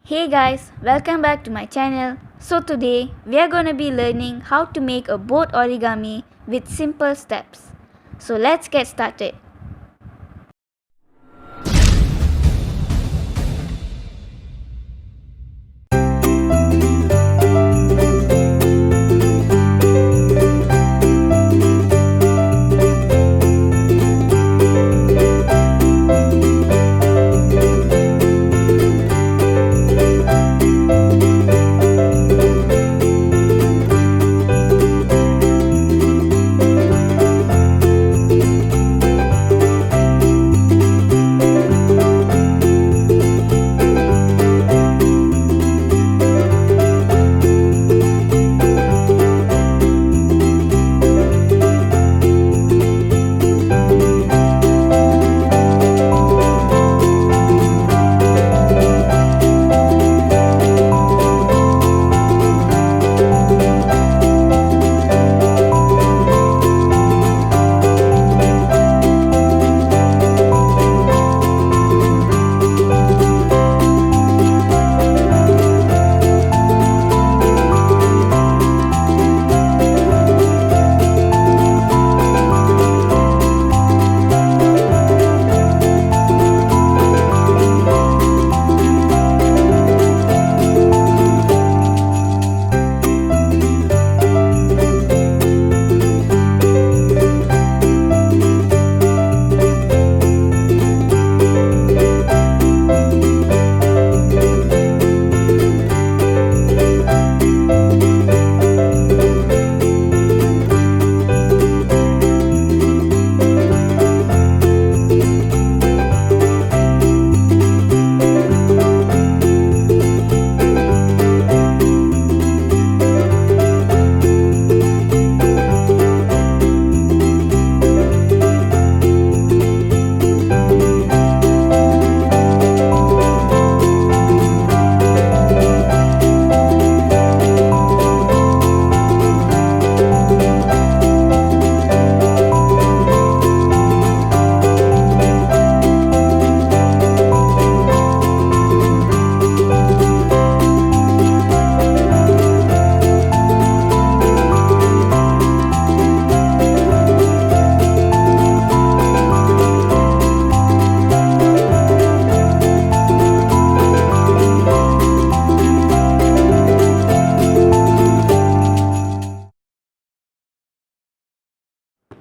Hey guys, welcome back to my channel. So today we are going to be learning how to make a boat origami with simple steps. So let's get started.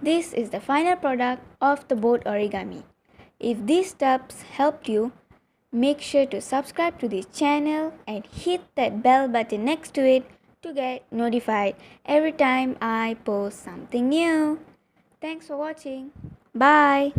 This is the final product of the boat origami. If these steps helped you, make sure to subscribe to this channel and hit that bell button next to it to get notified every time I post something new. Thanks for watching. Bye.